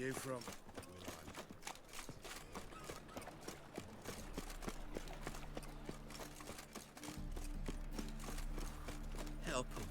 You from? Help him.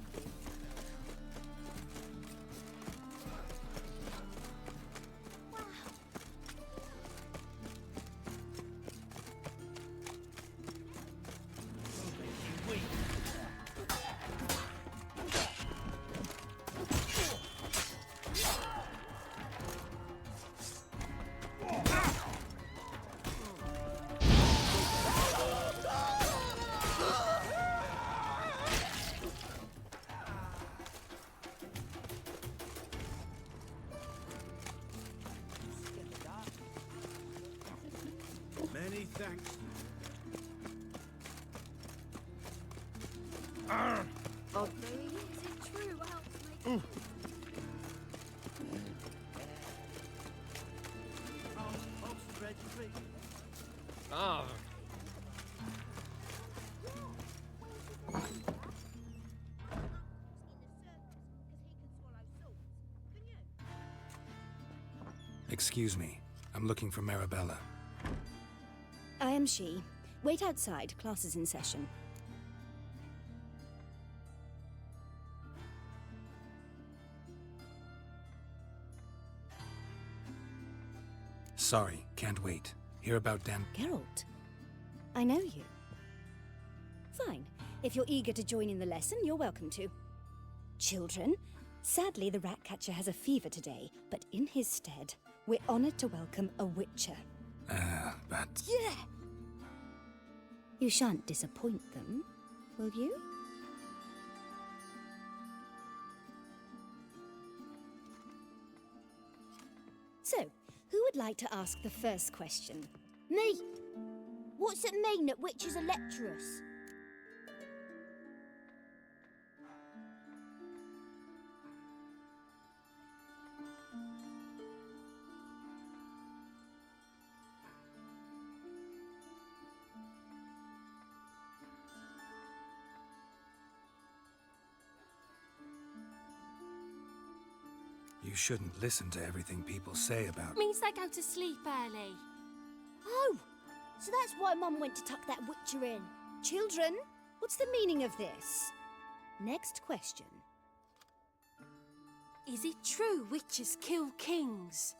Many thanks. Oh, is it true? Help me. Ah. Excuse me. I'm looking for Marabella. I am she. Wait outside. Class is in session. Sorry, can't wait. Hear about Dan... Geralt, I know you. Fine. If you're eager to join in the lesson, you're welcome to. Children, sadly the Ratcatcher has a fever today, but in his stead, we're honored to welcome a Witcher. But... Yeah! You shan't disappoint them, will you? So, who would like to ask the first question? Me! What's it mean that witches are lecturers? You shouldn't listen to everything people say about... Means they go to sleep early. Oh! So that's why Mum went to tuck that witcher in. Children, what's the meaning of this? Next question. Is it true witches kill kings?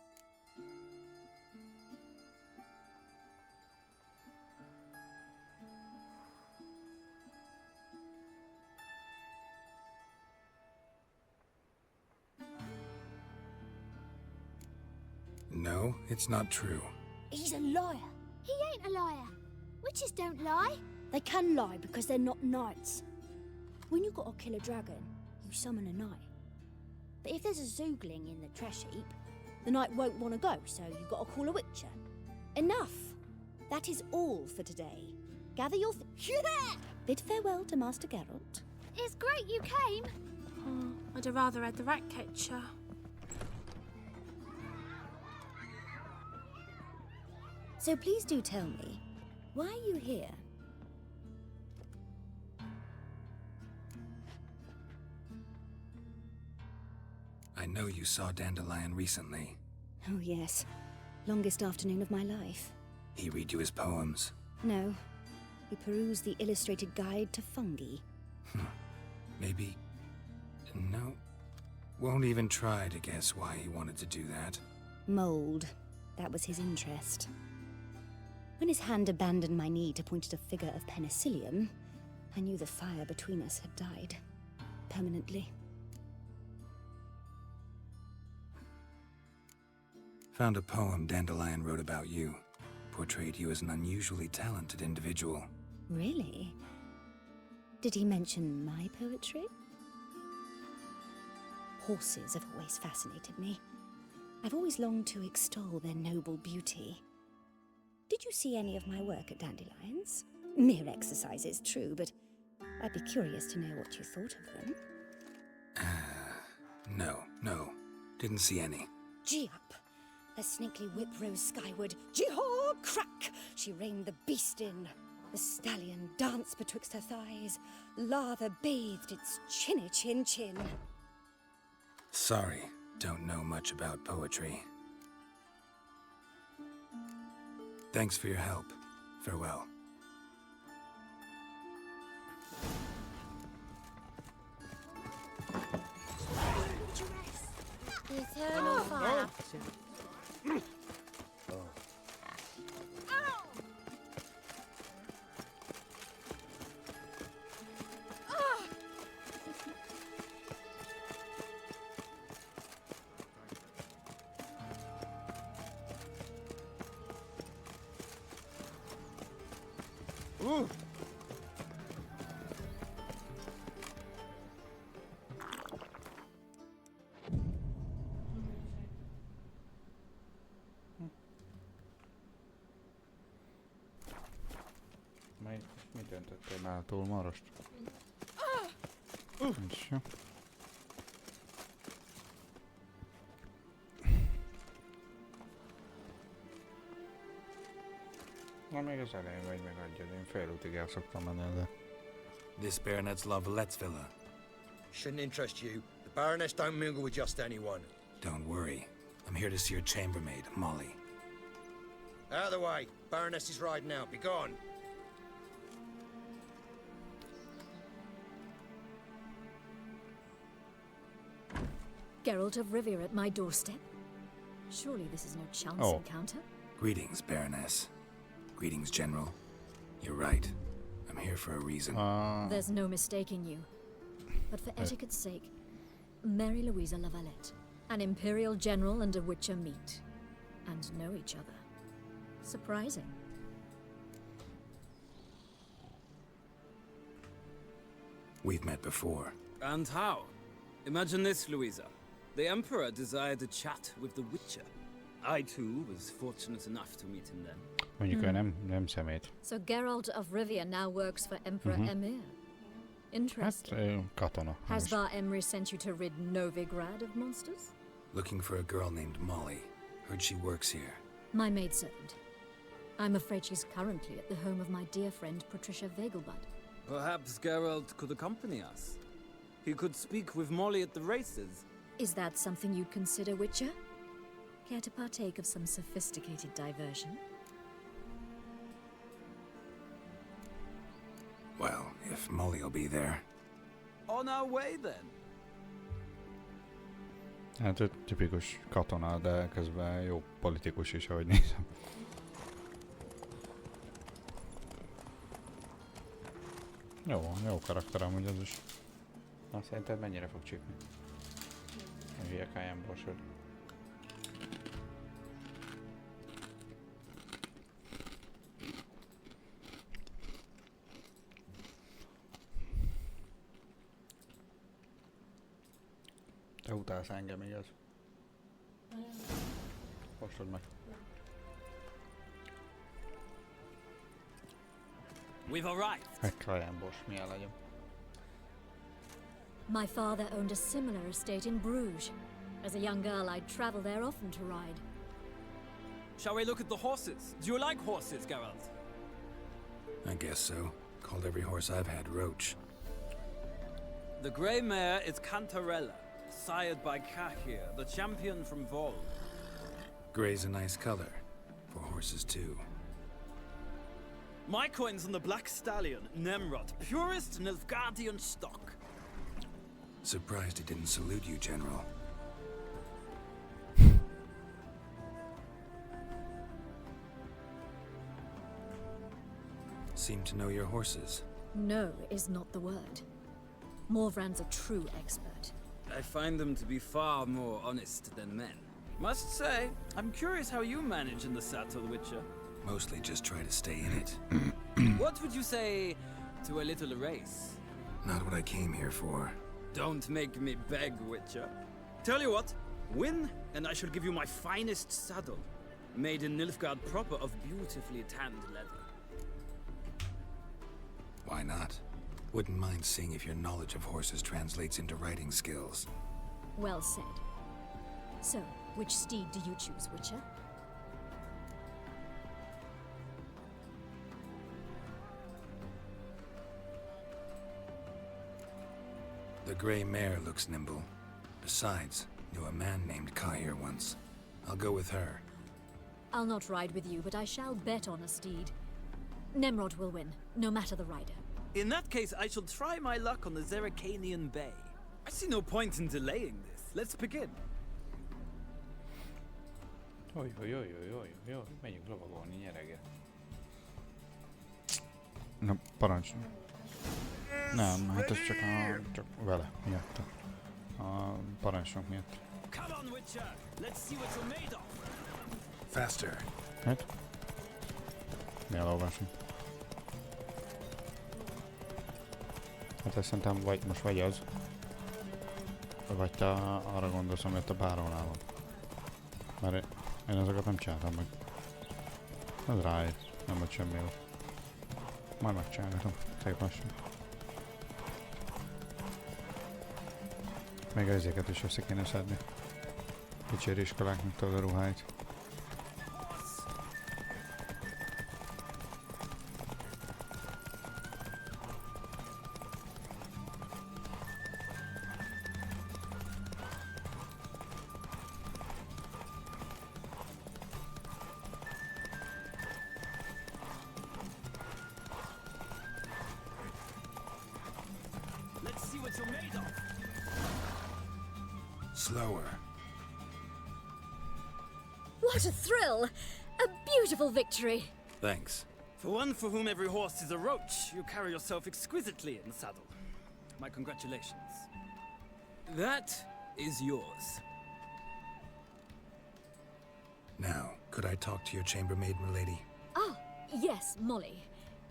No, it's not true. He's a liar. He ain't a liar. Witches don't lie. They can lie because they're not knights. When you gotta kill a dragon, you summon a knight. But if there's a zoogling in the trash heap, the knight won't want to go, so you gotta call a witcher. Enough! That is all for today. Gather your Yeah! Bid farewell to Master Geralt. It's great you came. Oh, I'd have rather had the Ratcatcher. So please do tell me, why are you here? I know you saw Dandelion recently. Oh yes, longest afternoon of my life. He read you his poems. No, he perused the illustrated guide to fungi. Maybe... No. Won't even try to guess why he wanted to do that. Mold, that was his interest. When his hand abandoned my knee to point at a figure of penicillium, I knew the fire between us had died. Permanently. Found a poem Dandelion wrote about you. Portrayed you as an unusually talented individual. Really? Did he mention my poetry? Horses have always fascinated me. I've always longed to extol their noble beauty. Did you see any of my work at Dandelions? Mere exercises, true, but I'd be curious to know what you thought of them. No. Didn't see any. Gee up! A snaky whip rose skyward. Jee-haw! Crack! She reined the beast in. The stallion danced betwixt her thighs. Lather bathed its chinny chin. Sorry, don't know much about poetry. Thanks for your help. Farewell. The eternal fire. Mit döntöttél már túl marost? Nincs jó. Na még az elején vagy megadjad, én félútig el szoktam menni, de... This baronet's Lavallette's villa. Shouldn't interest you. The Baroness don't mingle with just anyone. Don't worry. I'm here to see your chambermaid, Molly. Out of the way. Baroness is riding out. Be gone. Geralt of Rivia at my doorstep? Surely this is no chance Oh. encounter? Greetings, Baroness. Greetings, General. You're right. I'm here for a reason. There's no mistaking you. But for etiquette's sake, Mary Louisa Lavalette, an Imperial General and a Witcher meet, and know each other. Surprising. We've met before. And how? Imagine this, Louisa. The Emperor desired a chat with the Witcher. I, too, was fortunate enough to meet him then. Mondjuk ő nem szemét. So Geralt of Rivia now works for Emperor Emir. Hát Interesting. katona. Has Var Emry sent you to rid Novigrad of monsters? Looking for a girl named Molly. Heard she works here. My maidservant. I'm afraid she's currently at the home of my dear friend Patricia Vegelbud. Perhaps Geralt could accompany us. He could speak with Molly at the races. Is that something you'd consider, Witcher? Care to partake of some sophisticated diversion? Well, if Molly'll be there. On our way, then. Hát ő tipikus katona, de közben jó politikus is, ahogy nézem. Jó karakter amúgy az is. Na, szerinted mennyire fog csípni? A hülye káján borsod. Te utálsz engem, igaz? Kóstold meg. We've arrived. Meg káján bors, milyen legyen. My father owned a similar estate in Bruges. As a young girl, I'd travel there often to ride. Shall we look at the horses? Do you like horses, Geralt? I guess so. Called every horse I've had Roach. The grey mare is Cantarella, sired by Cahir, the champion from Vol. Gray's a nice color. For horses, too. My coin's on the black stallion, Nemrod, purest Nilfgaardian stock. Surprised he didn't salute you, General. Seem to know your horses. No is not the word. Morvran's a true expert. I find them to be far more honest than men. Must say, I'm curious how you manage in the saddle, Witcher. Mostly just try to stay in it. What would you say to a little race? Not what I came here for. Don't make me beg, Witcher. Tell you what, win, and I shall give you my finest saddle. Made in Nilfgaard proper of beautifully tanned leather. Why not? Wouldn't mind seeing if your knowledge of horses translates into riding skills. Well said. So, which steed do you choose, Witcher? The gray mare looks nimble. Besides, knew a man named Cahir once. I'll go with her. I'll not ride with you, but I shall bet on a steed. Nemrod will win, no matter the rider. In that case, I shall try my luck on the Zeracanian Bay. I see no point in delaying this. Let's begin. Jó, menjünk lovagolni, nyerege. Na, parancs. Nem, hát ez csak vele, miatta. A parancsnok miatt. Come on, Witcher! Let's see what you're made of! Faster. Hát? Mi a lovásunk? Hát ezt szerintem most vagy az, vagy te arra gondolsz, amit a bárónál van. Mert én ezeket nem csináltam meg. Ez ráér, nem volt semmi jó. Majd megcsinálgatom, szép lassan. Még ezeket is össze kéne szedni. Kicsi iskoláknak tudod a ruháit. Let's see what you're made of! Slower. What a thrill! A beautiful victory! Thanks. For one for whom every horse is a roach, you carry yourself exquisitely in the saddle. My congratulations. That is yours. Now, could I talk to your chambermaid, milady? Ah, yes, Molly.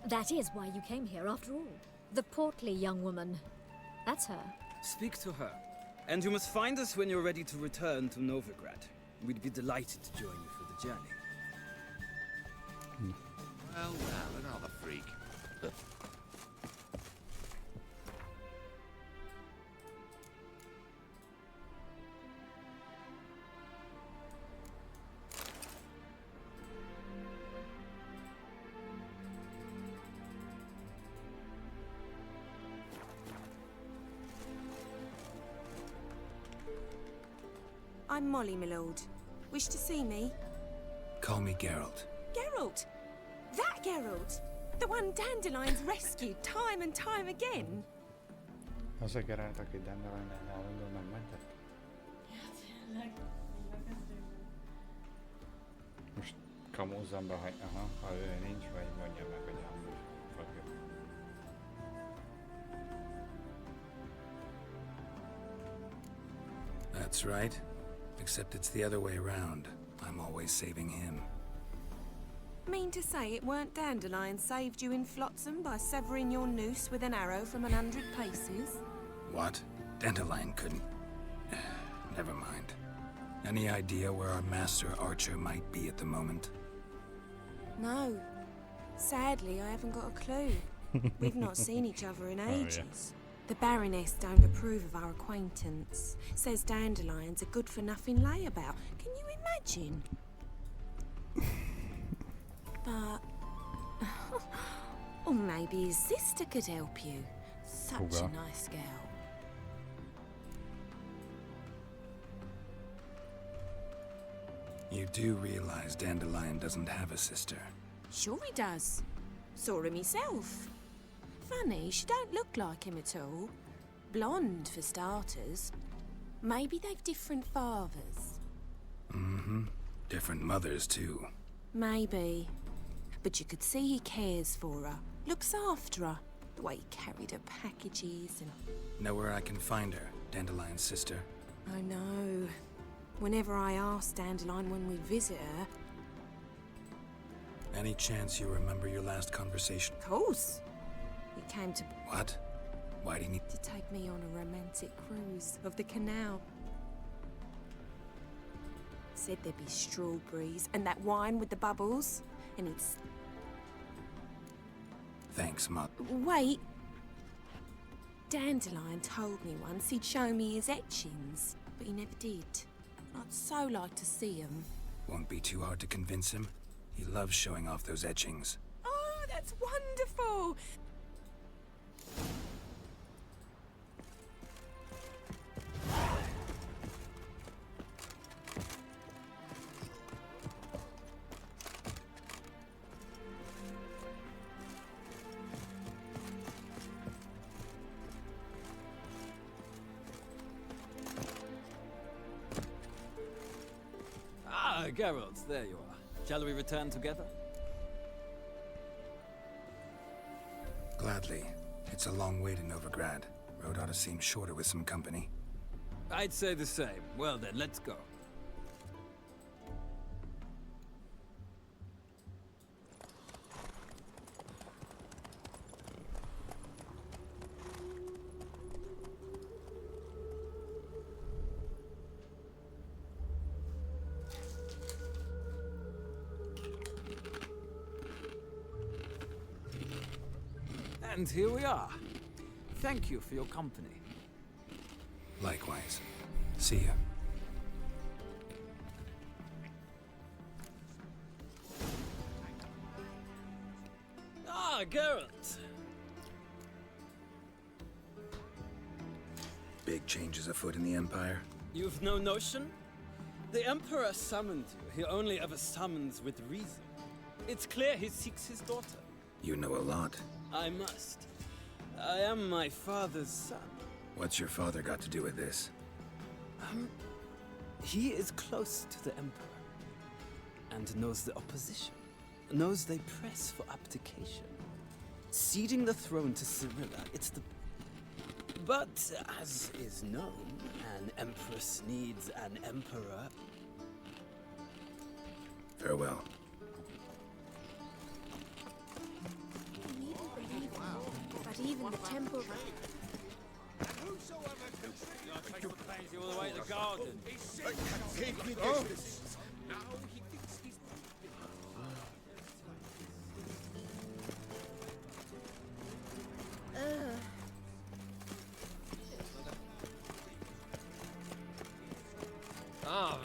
That is why you came here after all. The portly young woman. That's her. Speak to her. And you must find us when you're ready to return to Novigrad. We'd be delighted to join you for the journey. Well, another freak. I'm Molly, my lord. Wish to see me? Call me Geralt. Geralt! That Geralt! The one Dandelion's rescued time and time again! Az a Geralt, aki Dandelionnál állandóan megmentett? Most kamózzam be, hogy ha ő nincs, vagy mondja meg, hogy amúgy fogja. That's right. Except it's the other way around. I'm always saving him. Mean to say it weren't Dandelion saved you in Flotsam by severing your noose with an arrow from 100 paces? What? Dandelion couldn't... Never mind. Any idea where our master archer might be at the moment? No. Sadly, I haven't got a clue. We've not seen each other in ages. The Baroness don't approve of our acquaintance. Says Dandelion's a good-for-nothing layabout. Can you imagine? But... or maybe his sister could help you. Such a nice girl. You do realize Dandelion doesn't have a sister. Sure he does. Saw him himself. Funny, she don't look like him at all. Blonde, for starters. Maybe they've different fathers. Mm-hmm. Different mothers, too. Maybe. But you could see he cares for her. Looks after her. The way he carried her packages and... Know where I can find her, Dandelion's sister? I know. Whenever I ask Dandelion when we visit her... Any chance you remember your last conversation? Of course. He came to... What? Why do you need... to take me on a romantic cruise of the canal. Said there'd be strawberries and that wine with the bubbles. And he'd... Thanks, Mom. Wait. Dandelion told me once he'd show me his etchings, but he never did. I'd so like to see them. Won't be too hard to convince him. He loves showing off those etchings. Oh, that's wonderful! Geralt, there you are. Shall we return together? Gladly. It's a long way to Novigrad. Road ought to seem shorter with some company. I'd say the same. Well then, let's go. And here we are. Thank you for your company. Likewise. See ya. Ah, Geralt. Big changes afoot in the Empire. You've no notion? The Emperor summoned you. He only ever summons with reason. It's clear he seeks his daughter. You know a lot. I must. I am my father's son. What's your father got to do with this? He is close to the Emperor. And knows the opposition. Knows they press for abdication. Ceding the throne to Cyrilla, it's the... But, as is known, an empress needs an emperor. Farewell. But even the temple... All the way to the garden. Keep me distance. Ah.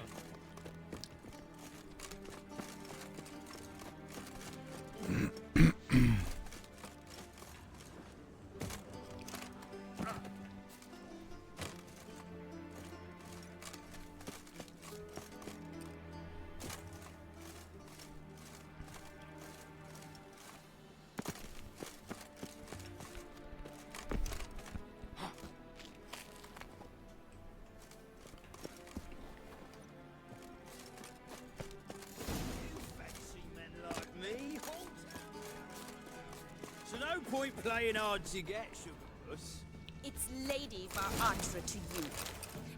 So no point playing hard to get, Sugarpuss. It's Lady Var-Atra to you.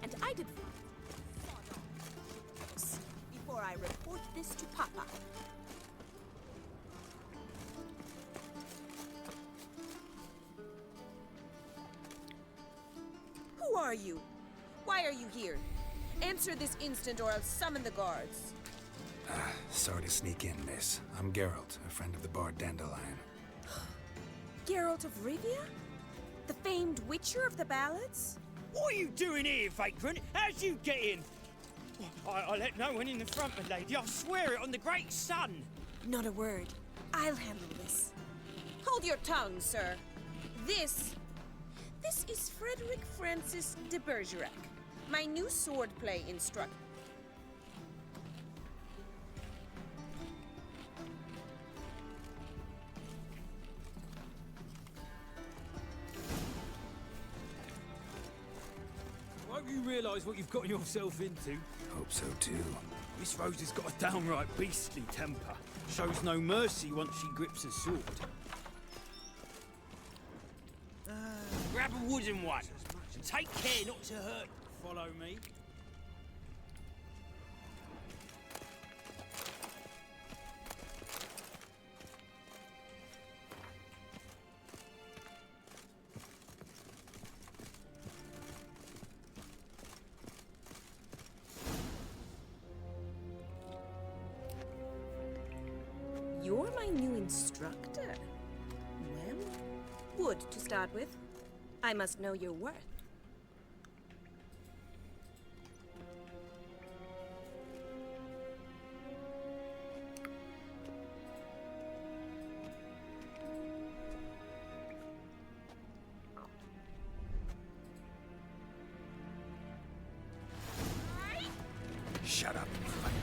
And I did... before I report this to Papa. Who are you? Why are you here? Answer this instant or I'll summon the guards. Sorry to sneak in, miss. I'm Geralt, a friend of the bard Dandelion. Geralt of Rivia? The famed witcher of the ballads? What are you doing here, vagrant? How'd you get in? I let no one in the front, my lady. I swear it on the great sun. Not a word. I'll handle this. Hold your tongue, sir. This is Frederick Francis de Bergerac, my new swordplay instructor. Won't you realise what you've gotten yourself into? Hope so, too. Miss Rose has got a downright beastly temper. Shows no mercy once she grips a sword. Grab a wooden one. And take care not to hurt. Follow me. You're my new instructor. Well, wood to start with. I must know your worth. Shut up and fight.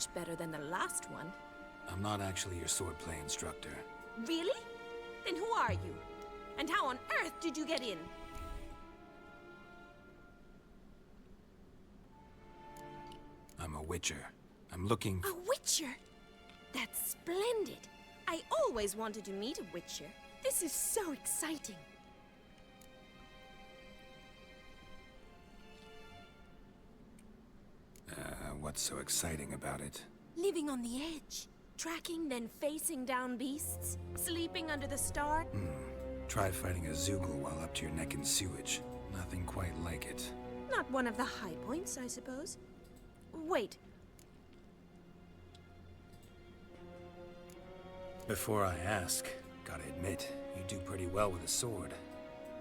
much better than the last one. I'm not actually your swordplay instructor. Really? Then who are you? And how on earth did you get in? I'm a witcher. I'm looking A witcher? That's splendid. I always wanted to meet a witcher. This is so exciting. What's so exciting about it? Living on the edge. Tracking, then facing down beasts. Sleeping under the stars. Try fighting a Zoogle while up to your neck in sewage. Nothing quite like it. Not one of the high points, I suppose. Wait. Before I ask, gotta admit, you do pretty well with a sword.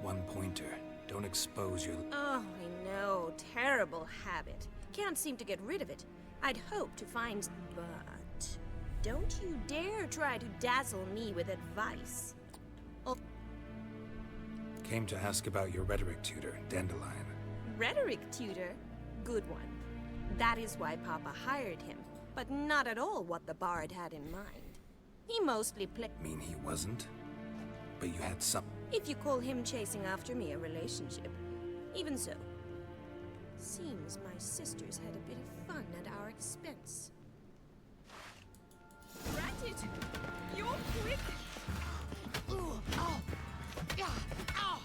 One pointer. Don't expose your... Oh, I know. Terrible habit. Can't seem to get rid of it. I'd hope to find... But... don't you dare try to dazzle me with advice. Oh, Came to ask about your rhetoric tutor, Dandelion. rhetoric tutor? Good one. That is why Papa hired him, but not at all what the bard had in mind. He mostly played... Mean he wasn't? But you had some... If you call him chasing after me a relationship. Even so. Seems my sisters had a bit of fun at our expense. Ratted! You're quick! Ooh, oh, yeah, ow.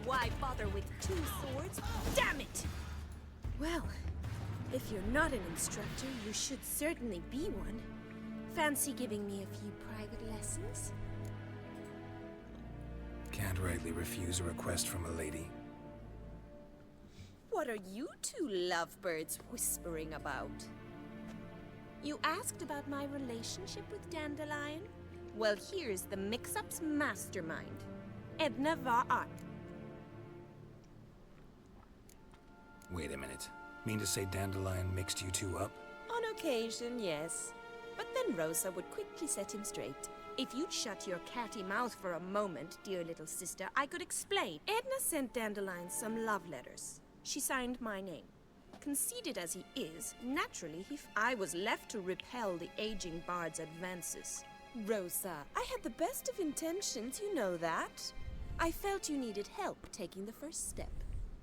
Why bother with two swords? Damn it! Well, if you're not an instructor, you should certainly be one. Fancy giving me a few private lessons? Can't rightly refuse a request from a lady. What are you two lovebirds whispering about? You asked about my relationship with Dandelion? Well, here's the mix-up's mastermind. Edna Var. Wait a minute. Mean to say Dandelion mixed you two up? On occasion, yes. But then Rosa would quickly set him straight. If you'd shut your catty mouth for a moment, dear little sister, I could explain. Edna sent Dandelion some love letters. She signed my name. Conceited as he is, naturally I was left to repel the aging bard's advances. Rosa, I had the best of intentions, you know that. I felt you needed help taking the first step.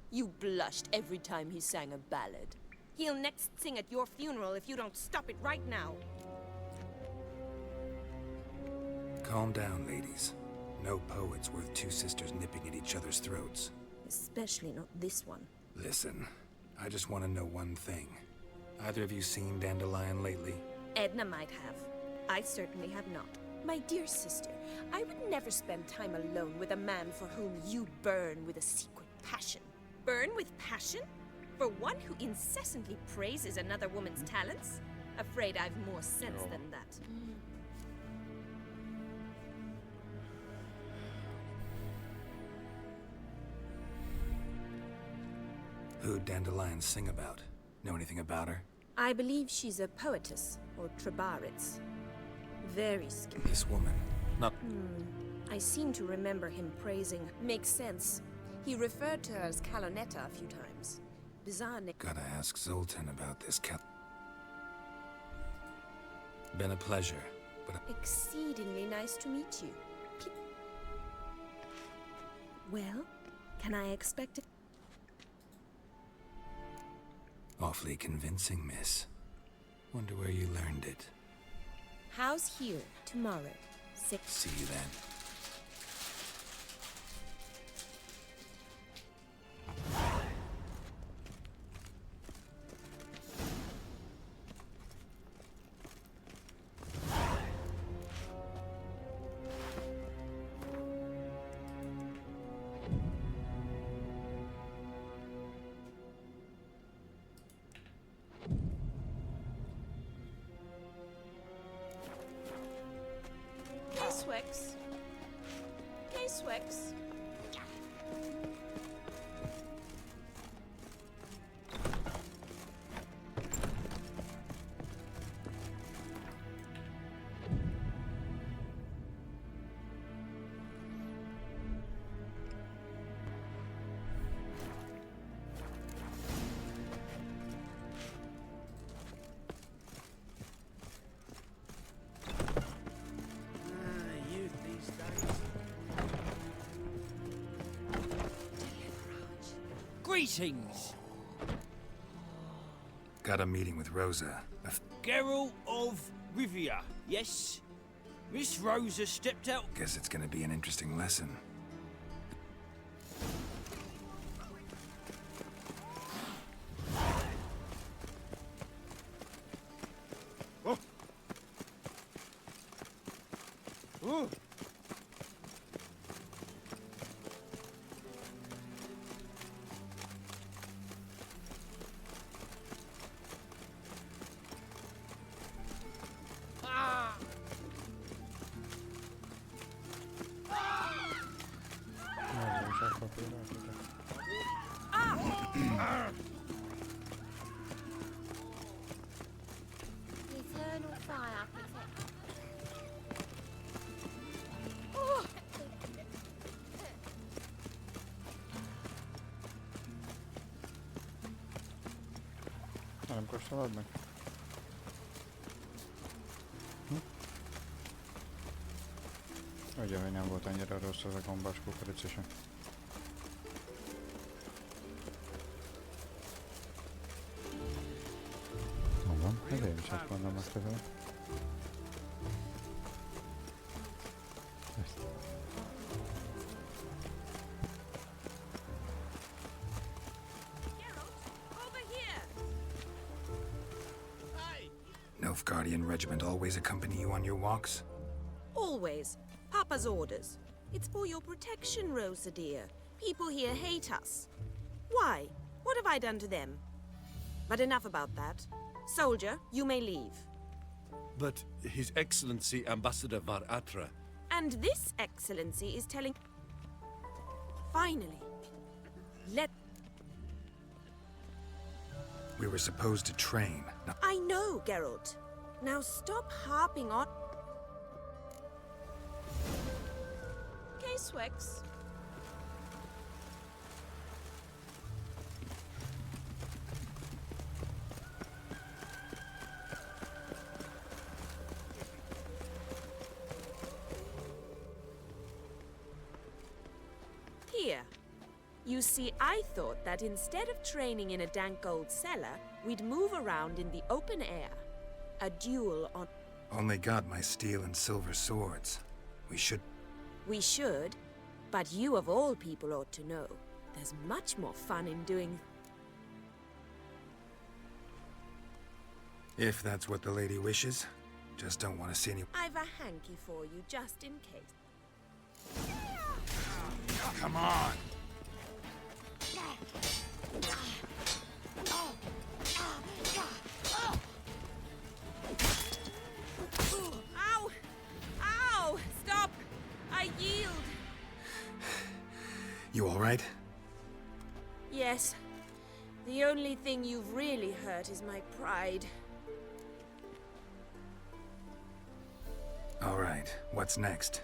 You blushed every time he sang a ballad. He'll next sing at your funeral if you don't stop it right now. Calm down, ladies. No poet's worth two sisters nipping at each other's throats. Especially not this one. Listen, I just want to know one thing. Either of you seen Dandelion lately? Edna might have. I certainly have not. My dear sister, I would never spend time alone with a man for whom you burn with a secret passion. Burn with passion? For one who incessantly praises another woman's talents? Afraid I've more sense than that. Who'd Dandelion sing about? Know anything about her? I believe she's a poetess, or Trebaritz. Very skilled. This woman, not... I seem to remember him praising. Makes sense. He referred to her as Calonetta a few times. Bizarre name. Gotta ask Zoltan about this Been a pleasure, but... Exceedingly nice to meet you. Well, can I expect it? Awfully convincing, miss. Wonder where you learned it. How's here tomorrow? 6. See you then. K-Swex. K-Swex. Greetings. Got a meeting with Rosa. Geralt of Rivia, yes? Miss Rosa stepped out. Guess it's gonna be an interesting lesson. Oh. Oh. Eternal fire protect. Nem kóstolod meg? Ugye, hogy nem volt annyira rossz az a gombás kukorica sem. Van, ez én is ezt mondom megközelebb. Ezt. Nilfgaardian regiment always accompany you on your walks? Always. Papa's orders. It's for your protection, Rosa dear. People here hate us. Why? What have I done to them? But enough about that. Soldier, you may leave. But His Excellency Ambassador Var Atra... And this excellency is telling... Finally. Let... We were supposed to train. I know, Geralt. Now stop harping on... K-Swex. Here. You see, I thought that instead of training in a dank old cellar, we'd move around in the open air. A duel on... Only got my steel and silver swords. We should... We should, but you of all people ought to know. There's much more fun in doing... If that's what the lady wishes. Just don't want to see any... I've a hanky for you, just in case. Come on! Ow! Ow! Stop! I yield! You all right? Yes. The only thing you've really hurt is my pride. All right. What's next?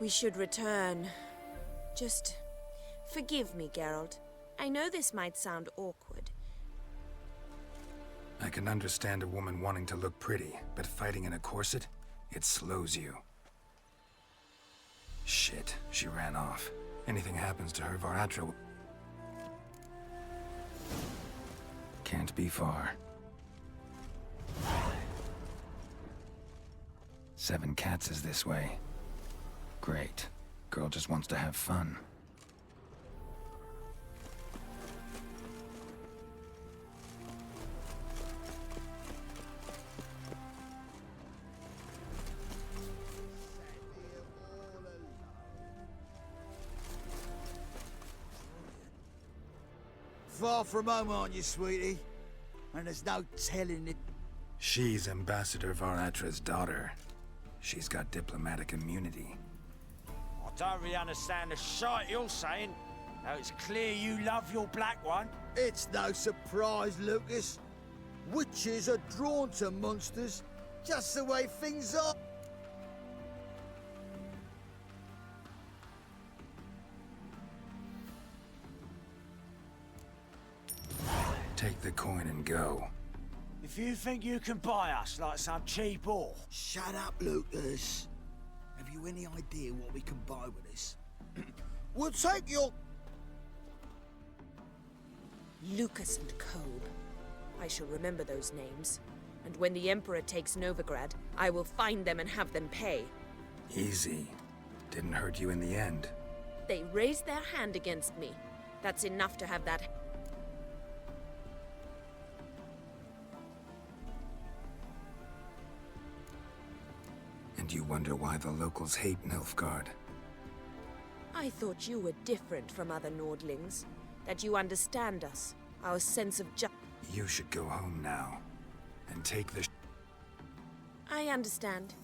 We should return. Just forgive me, Geralt. I know this might sound awkward. I can understand a woman wanting to look pretty, but fighting in a corset? It slows you. Shit, she ran off. Anything happens to her, Var Atra will... Can't be far. 7 Cats is this way. Great. Girl just wants to have fun. Far from home, aren't you, sweetie? And there's no telling it. She's Ambassador Var Atra's daughter. She's got diplomatic immunity. I don't really understand the shite you're saying. Now it's clear you love your black one. It's no surprise, Lucas. Witches are drawn to monsters, just the way things are. Take the coin and go. If you think you can buy us like some cheap whore... Shut up, Lucas. Have you any idea what we can buy with this? We'll take your... Lucas and Kobe. I shall remember those names. And when the Emperor takes Novigrad, I will find them and have them pay. Easy. Didn't hurt you in the end. They raised their hand against me. That's enough to have that. And you wonder why the locals hate Nilfgaard. I thought you were different from other Nordlings. That you understand us, our sense of justice. You should go home now. And take the... I understand.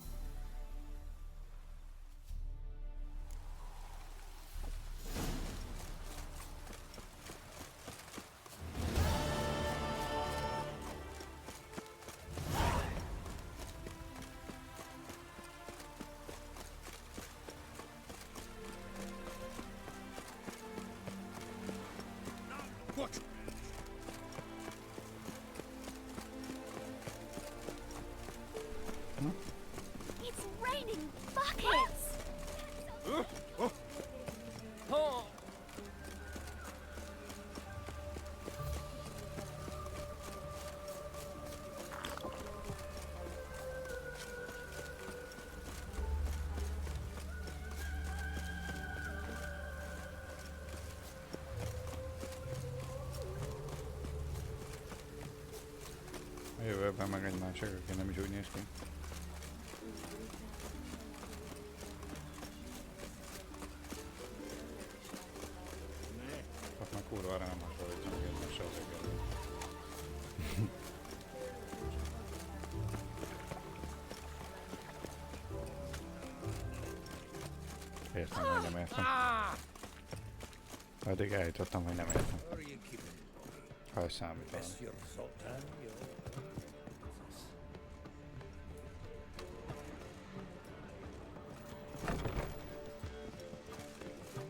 What? It's raining buckets! Oh. A jövőben meg egy másik, aki nem is úgy néz ki. Ott már kurvára nem hasonlítanak egymásra az egész. Értem, hogy nem értem. Eddig eljutottam, hogy nem értem. Ha ez számít valami.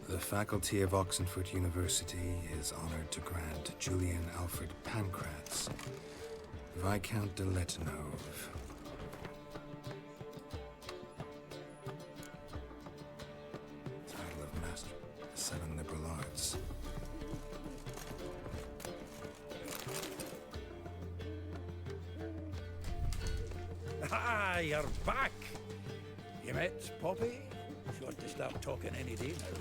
The faculty of Oxenford University is honored to grant Julian Alfred Pancratz, Viscount de Letenove. Title of Master, 7 Liberal Arts. Ah, you're back! You met Poppy? She want to start talking any day now.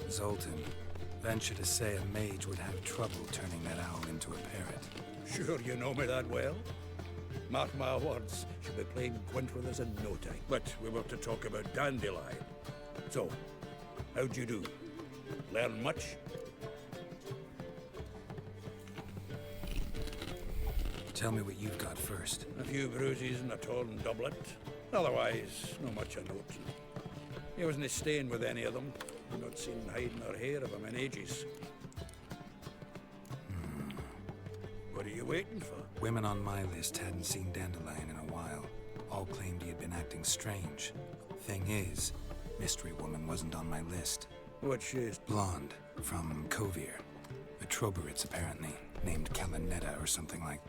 Zoltan, venture to say a mage would have trouble turning that owl into a parrot. Sure you know me that well? Mark my words, she'll be playing quint with us in no time. But we were to talk about Dandelion. So, how'd you do? Learn much? Tell me what you've got first. A few bruises and a torn doublet. Otherwise, not much of note. He wasn't staying with any of them. Not seen hiding or hair of him in ages. What are you waiting for? Women on my list hadn't seen Dandelion in a while. All claimed he had been acting strange. Thing is, Mystery Woman wasn't on my list. What she's? Blonde, from Kovir. A Troberitz, apparently. Named Kalanetta or something like...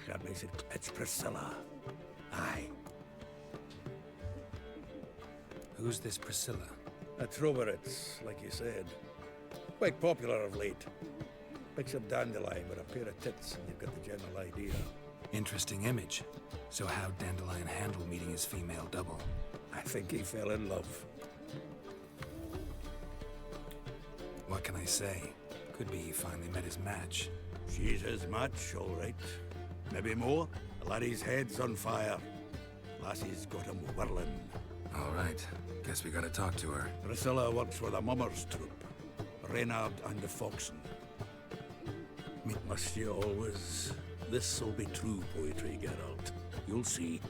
That makes it... It's Priscilla. Aye. Who's this Priscilla? A Troberitz, like you said. Quite popular of late. Picture Dandelion with a pair of tits and you've got the general idea. Interesting image. So how'd Dandelion handle meeting his female double? I think he fell in love. What can I say? Could be he finally met his match. She's his match, all right. Maybe more. The laddie's head's on fire. Lassie's got him whirling. All right. Guess we gotta talk to her. Priscilla works with a mummers troupe. Reynard and the Foxen. Must you always... This'll be true poetry, Geralt. You'll see.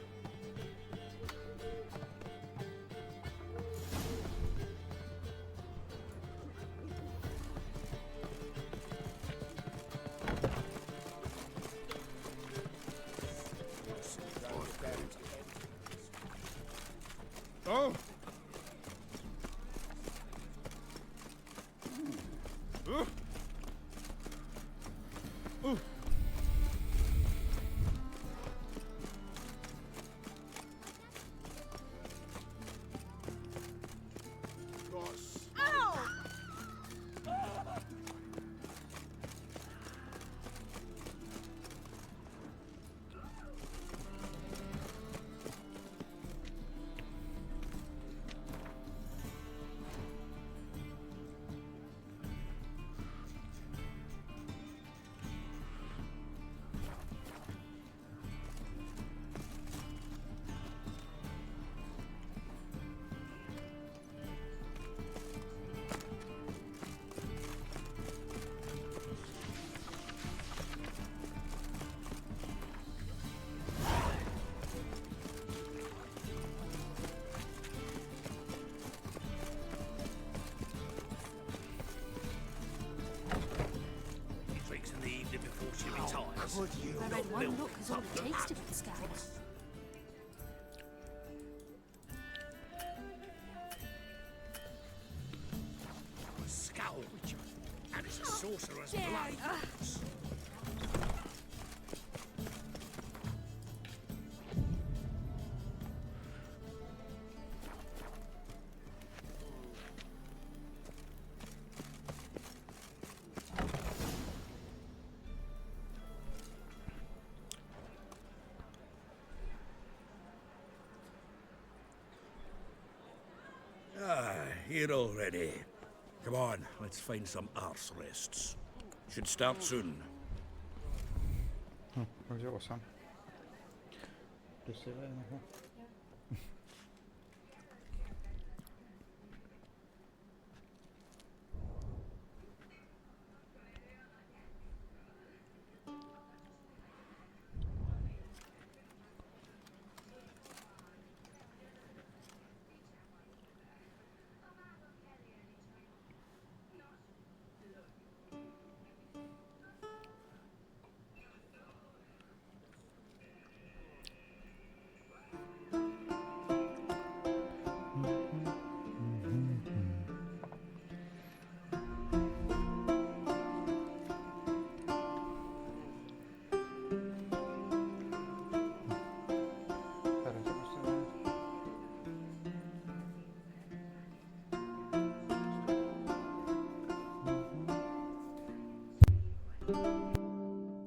Oh! One look is all it takes to get scouts. A skull witcher, and it's a sorcerer's blade. Here already. Come on, let's find some arse rests. Should start soon. Vad gör sen? Du ser väl här.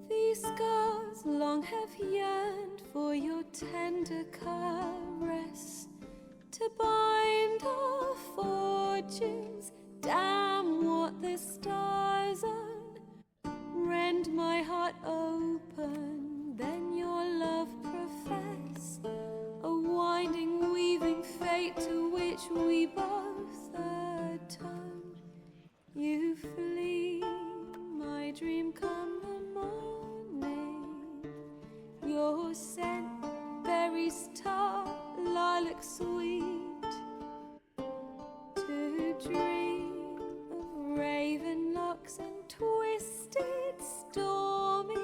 These scars long have yearned for your tender caress, to bind our fortunes. Damn what the stars own. Rend my heart open, then your love profess, a winding, weaving fate to which we both atone. You flee, my dream come the morning. Your scent, berries tart, lilac sweet. To dream of raven locks and twisted, stormy,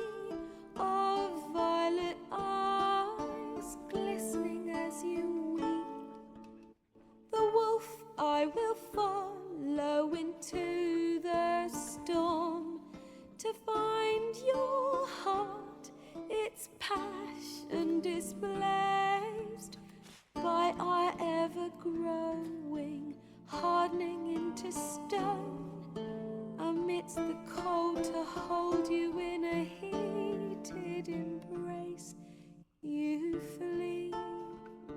of violet eyes glistening as you weep. The wolf I will follow into the storm, to find your heart, its passion displaced by our ever-growing, hardening into stone, amidst the cold to hold you in a heated embrace. You flee,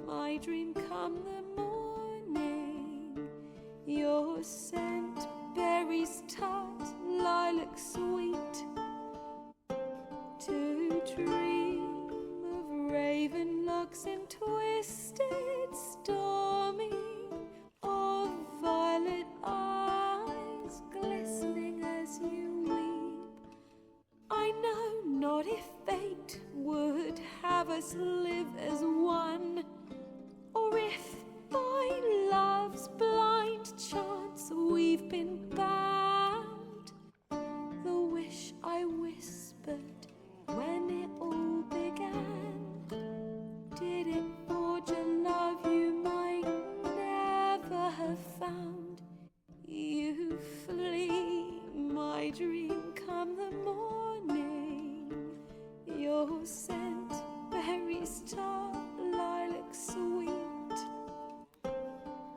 my dream come the morning, your scent, berries tart, lilac sweet. To dream of raven locks and twisted, stormy, of violet eyes glistening as you weep. I know not if fate would have us live as one, or if by love's blind chance we've been bound. The wish I whispered when it all began, did it forge a love you might never have found? You flee, my dream come the morning, your scent, berries tart, lilac sweet.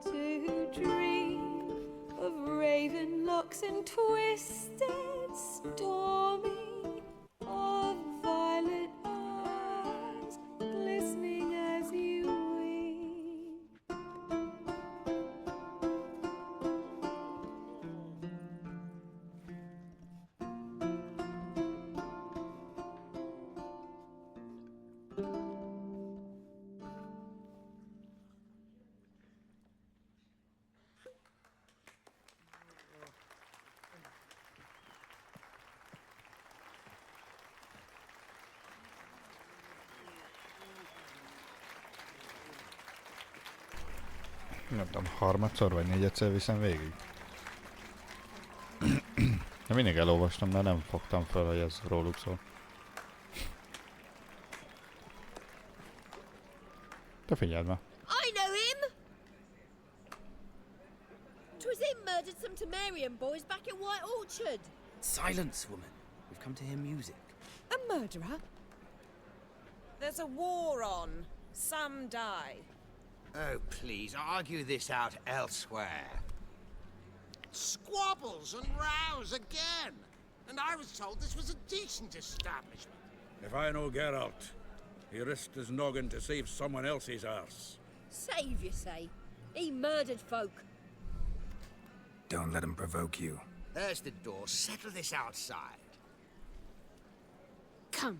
To dream of raven locks and twisted, stormy, of violet eyes glistening as you weep. Nem tudom, harmadszor vagy negyedszer viszem végig. De mindig elolvastam, de nem fogtam fel, hogy ez róluk szól. Te figyeld már. I know him! 'Twas him murdered some Temerian boys back in White Orchard. Silence, woman. We've come to hear music. A murderer? There's a war on. Some die. Oh, please, argue this out elsewhere. Squabbles and rows again. And I was told this was a decent establishment. If I know Geralt, he risked his noggin to save someone else's arse. Save, you say? He murdered folk. Don't let him provoke you. There's the door. Settle this outside. Come.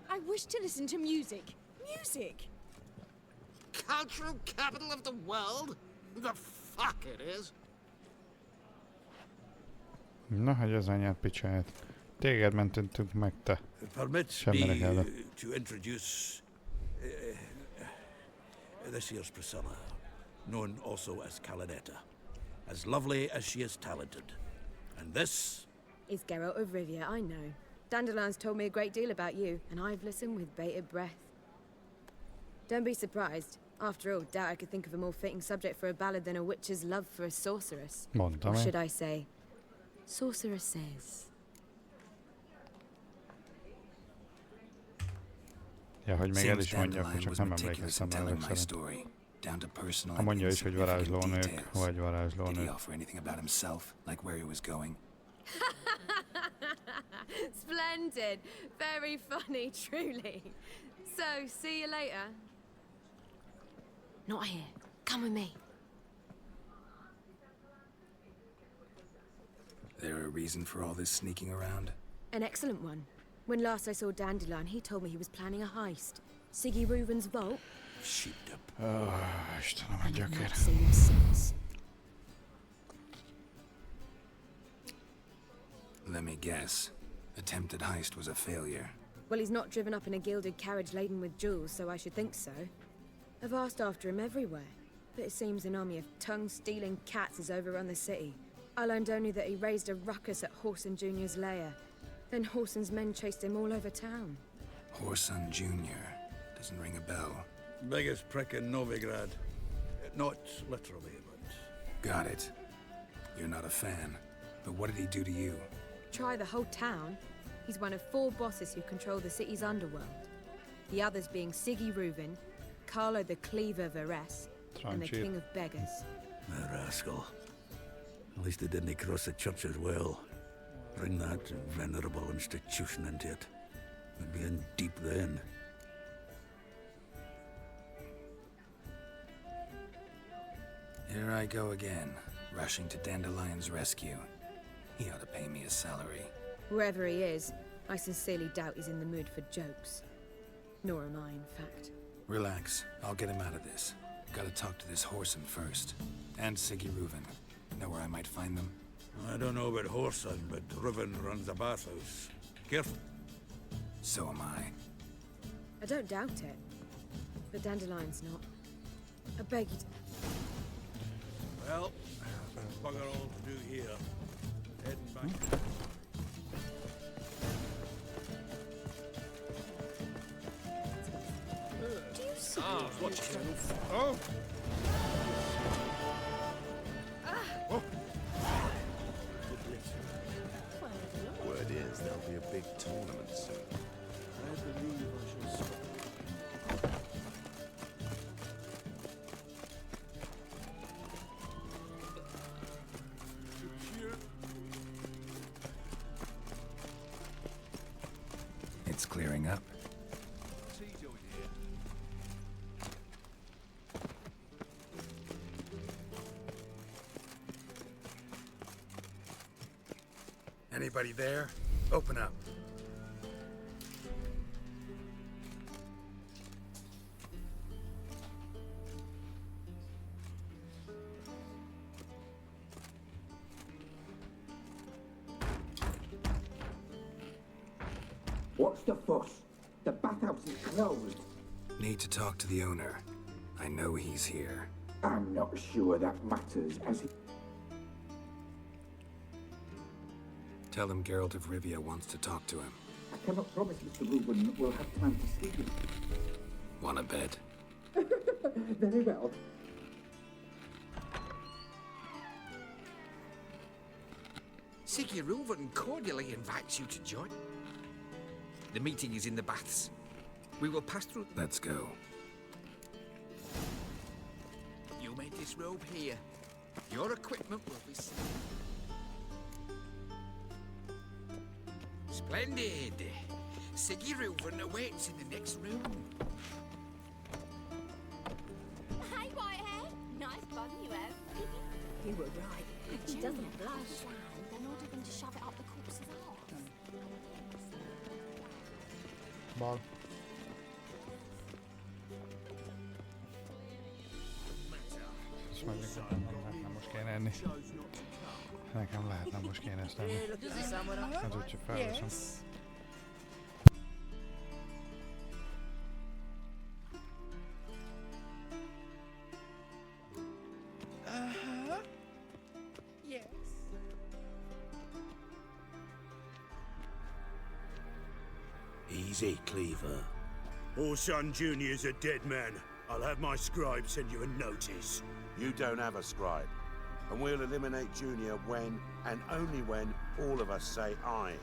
I wish to listen to music. Music! Cultural capital of the world? The fuck it is. Na, hogy az anyád picsáját. Téged mentünk meg, te. Permit Semmire kell. me to introduce this here's Priscilla, known also as Calinetta. As lovely as she is talented. And this Is Geralt of Rivia, I know. Dandelion's told me a great deal about you, and I've listened with bated breath. Don't be surprised. After all, doubt I could think of a more fitting subject for a ballad than a witch's love for a sorceress. Mondtam Or én. should I say, sorceresses. Ja, hogy még el Seems is mondja, Dandelion csak was nem meticulous emlékeztem in rá telling ezek my szerint. story, down to personal Ha and mondja is, hogy insignificant varázslónők, details. vagy Did he varázslónők. offer anything about himself, like where he was going? Splendid. Very funny, truly. So, see you later. Not here. Come with me. There a reason for all this sneaking around? An excellent one. When last I saw Dandelion, he told me he was planning a heist. Siggy Reuven's vault. sheeped up. Istenem, a And I've gyökér. not seen him since. Let me guess. Attempted heist was a failure. Well, he's not driven up in a gilded carriage laden with jewels, so I should think so. I've asked after him everywhere, but it seems an army of tongue-stealing cats has overrun the city. I learned only that he raised a ruckus at Horson Jr.'s lair. Then Horson's men chased him all over town. Horson Jr. Doesn't ring a bell. Biggest prick in Novigrad. Not literally, but... Got it. You're not a fan. But what did he do to you? Try the whole town. He's one of 4 bosses who control the city's underworld. The others being Siggy Reuven, Carlo the Cleaver Varese, and the Tranquil. King of Beggars. A rascal. At least they didn't cross the church as well. Bring that venerable institution into it. We'd be in deep then. Here I go again, rushing to Dandelion's rescue. He ought to pay me a salary. Wherever he is, I sincerely doubt he's in the mood for jokes. Nor am I, in fact. Relax, I'll get him out of this. Gotta talk to this Horson first. And Siggy Reuven. Know where I might find them? I don't know about Horson, but Reuven runs a bathhouse. Careful. So am I. I don't doubt it. But Dandelion's not. I beg you to... Well, bugger all to do here. Heading back. Do you see? Watch it. Oh! Word is there'll be a big tournament soon. I believe I shall stop. It's clearing up. Anybody there? Open up. What's the fuss? The bathhouse is closed. Need to talk to the owner. I know he's here. I'm not sure that matters, as he... Tell him Geralt of Rivia wants to talk to him. I cannot promise Mr. Reuben will have time to sleep. Want a bed? Very well. Siggy Reuben cordially invites you to join. The meeting is in the baths. We will pass through. Let's go. You may disrobe here. Your equipment will be safe. Splendid. Siggy Reuben awaits in the next room. Hey, Whitehead. Nice bun you have. You were right. He doesn't blush. Then ordered him to shove it up the corpse's arse. Bal. Azt mondjuk, hogy nem most kéne enni. Nekem lehet, nem most kéne ezt enni. Hát úgyse felveszem. Yes. Easy, Cleaver. Orson Jr.'s a dead man. I'll have my scribe send you a notice. You don't have a scribe. And we'll eliminate Junior when, and only when, all of us say aye.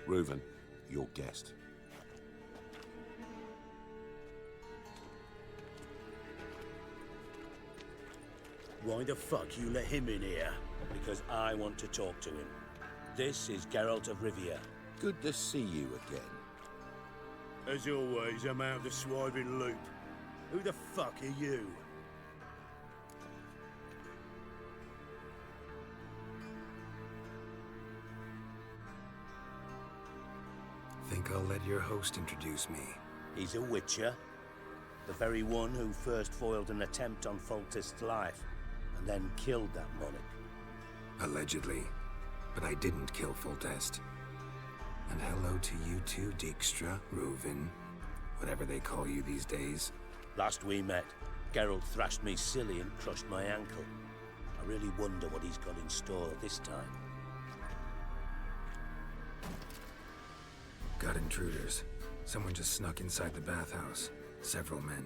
Reuben, your guest. Why the fuck you let him in here? Because I want to talk to him. This is Geralt of Rivia. Good to see you again. As always, I'm out of the swiving loop. Who the fuck are you? Think I'll let your host introduce me. He's a witcher. The very one who first foiled an attempt on Foltest's life, and then killed that monarch. Allegedly. But I didn't kill Foltest. And hello to you too, Dijkstra, Reuven, whatever they call you these days. Last we met, Geralt thrashed me silly and crushed my ankle. I really wonder what he's got in store this time. Got intruders. Someone just snuck inside the bathhouse. Several men.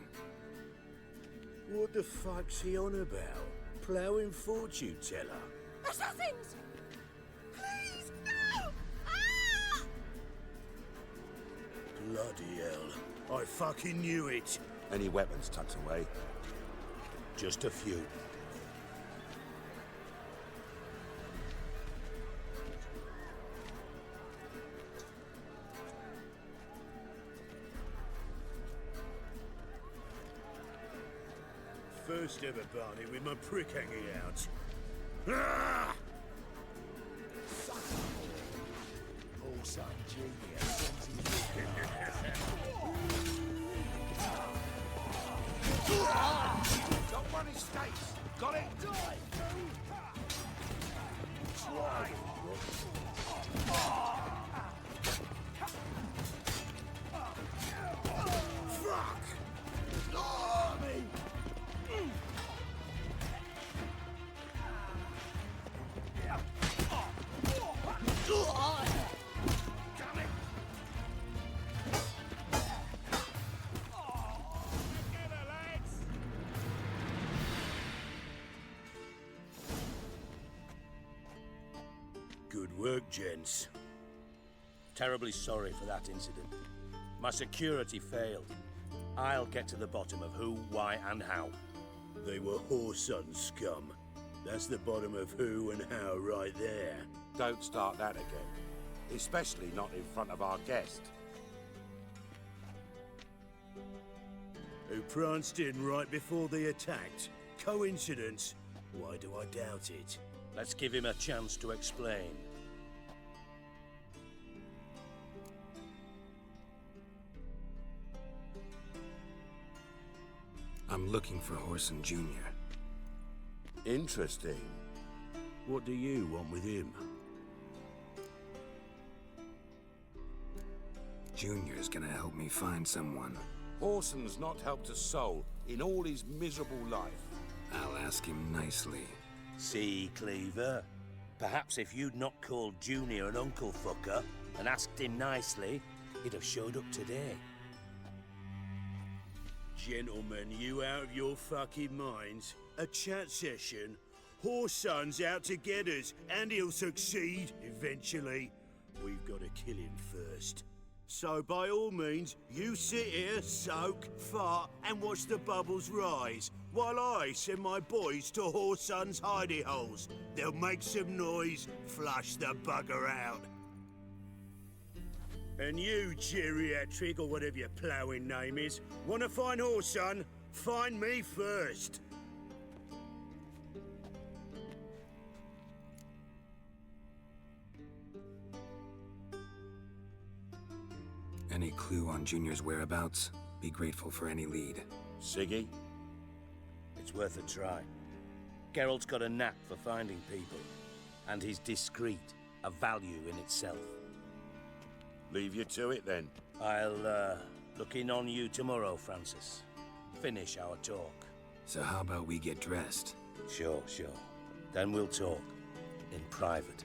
What the fuck's he on about? Ploughing fortune teller? Assassins! Please, no! Ah! Bloody hell. I fucking knew it. Any weapons tucked away? Just a few. First ever party with my prick hanging out. Ah! Orson Jr. sends his Don't run his face! Got it? Die! Try! Fuck! Oh, me! Good work, gents. Terribly sorry for that incident. My security failed. I'll get to the bottom of who, why, and how. They were whoreson scum. That's the bottom of who and how right there. Don't start that again. Especially not in front of our guest. Who pranced in right before they attacked. Coincidence? Why do I doubt it? Let's give him a chance to explain. I'm looking for Horson Jr. Interesting. What do you want with him? Junior's gonna help me find someone. Orson's not helped a soul in all his miserable life. I'll ask him nicely. See, Cleaver? Perhaps if you'd not called Junior an uncle fucker and asked him nicely, he'd have showed up today. Gentlemen, you out of your fucking minds? A chat session? Whoreson's out to get us, and he'll succeed eventually. We've got to kill him first. So by all means, you sit here, soak, fart, and watch the bubbles rise, while I send my boys to Whoreson's hidey holes. They'll make some noise, flush the bugger out. And you, geriatric, or whatever your ploughing name is, want to find Whoreson? Find me first. Any clue on Junior's whereabouts? Be grateful for any lead. Siggy? It's worth a try. Geralt's got a knack for finding people, and he's discreet, a value in itself. Leave you to it then. I'll look in on you tomorrow, Francis. Finish our talk. So how about we get dressed? Sure. Then we'll talk. In private.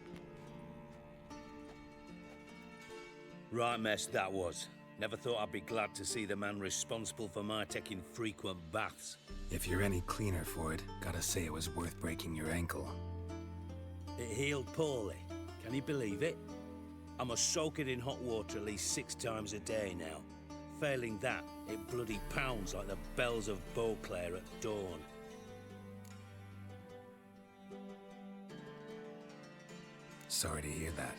Right mess that was. Never thought I'd be glad to see the man responsible for my taking frequent baths. If you're any cleaner for it, gotta say it was worth breaking your ankle. It healed poorly. Can you believe it? I must soak it in hot water at least 6 times a day now. Failing that, it bloody pounds like the bells of Beauclair at dawn. Sorry to hear that.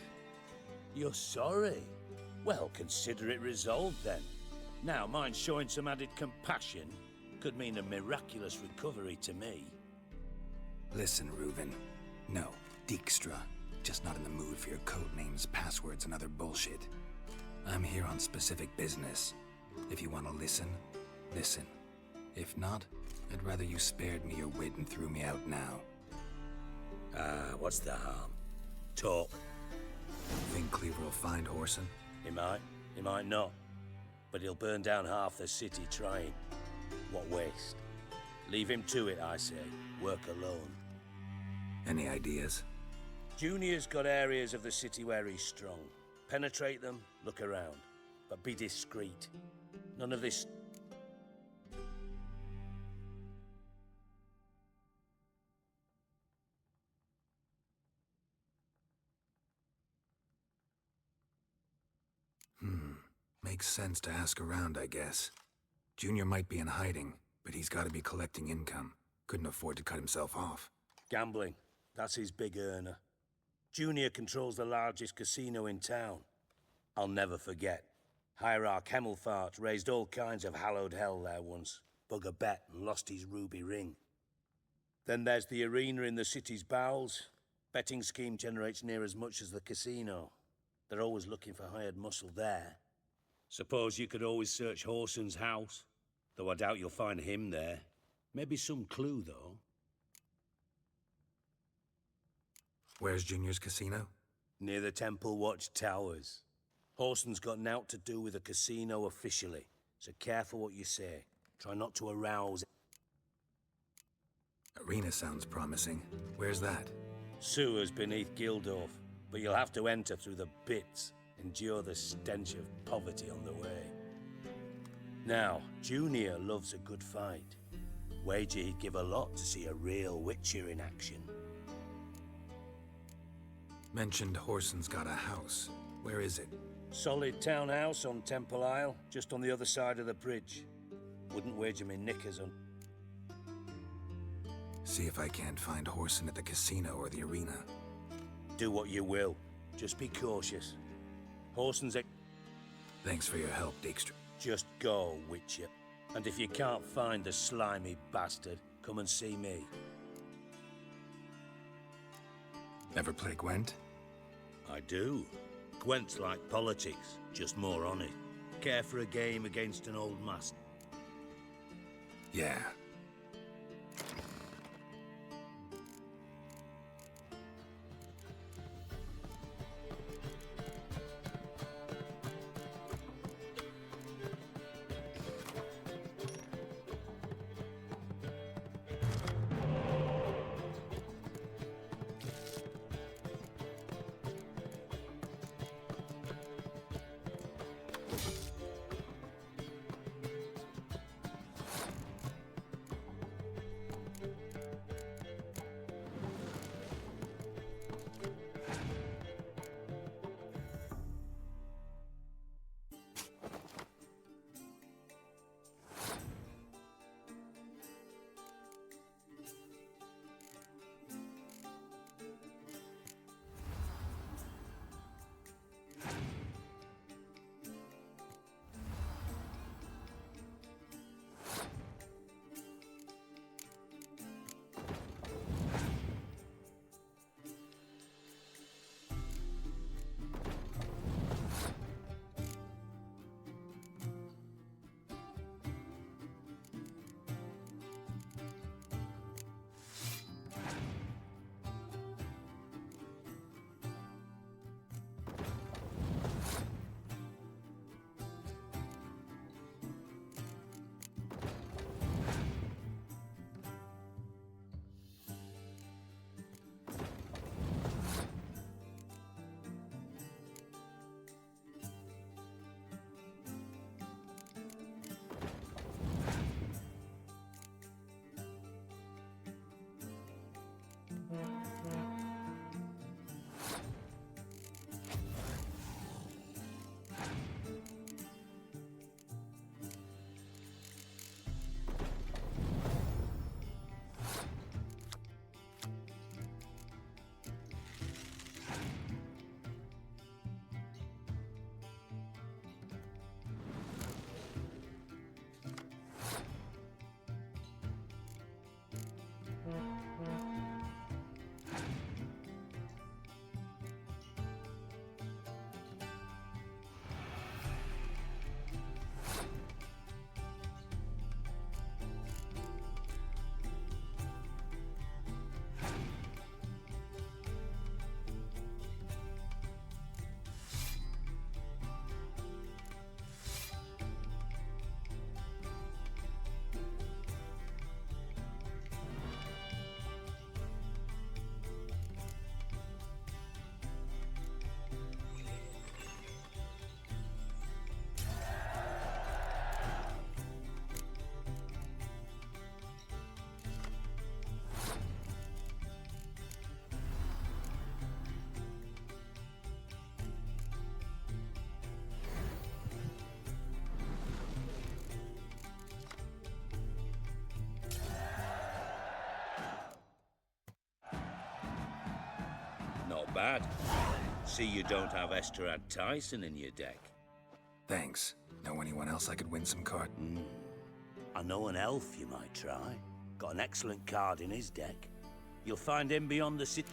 You're sorry? Well, consider it resolved then. Now, mind showing some added compassion could mean a miraculous recovery to me. Listen, Reuven. No, Dijkstra. Just not in the mood for your code names, passwords, and other bullshit. I'm here on specific business. If you want to listen, listen. If not, I'd rather you spared me your wit and threw me out now. What's the harm? Talk. Think Cleaver will find Whoreson? He might not. But he'll burn down half the city trying. What waste. Leave him to it, I say. Work alone. Any ideas? Junior's got areas of the city where he's strong. Penetrate them, look around. But be discreet. None of this... Makes sense to ask around, I guess. Junior might be in hiding, but he's got to be collecting income. Couldn't afford to cut himself off. Gambling. That's his big earner. Junior controls the largest casino in town. I'll never forget. Hierarch Hemmelfart raised all kinds of hallowed hell there once. Bug a bet and lost his ruby ring. Then there's the arena in the city's bowels. Betting scheme generates near as much as the casino. They're always looking for hired muscle there. Suppose you could always search Whoreson's house, though I doubt you'll find him there. Maybe some clue, though. Where's Junior's casino? Near the Temple Watch Towers. Whoreson's got naught to do with the casino officially, so careful what you say. Try not to arouse... Arena sounds promising. Where's that? Sewers beneath Gildorf, but you'll have to enter through the pits. Endure the stench of poverty on the way. Now, Junior loves a good fight. Wager he'd give a lot to see a real Witcher in action. Mentioned Whoreson's got a house. Where is it? Solid townhouse on Temple Isle, just on the other side of the bridge. Wouldn't wager me knickers on... See if I can't find Whoreson at the casino or the arena. Do what you will. Just be cautious. Whoreson's... Thanks for your help, Dijkstra. Just go, Witcher. And if you can't find the slimy bastard, come and see me. Ever play Gwent? I do. Gwent's like politics, just more on it. Care for a game against an old master? Yeah. Not bad. See you don't have Esterad Tyson in your deck. Thanks. Know anyone else I could win some card? I know an elf you might try. Got an excellent card in his deck. You'll find him beyond the city.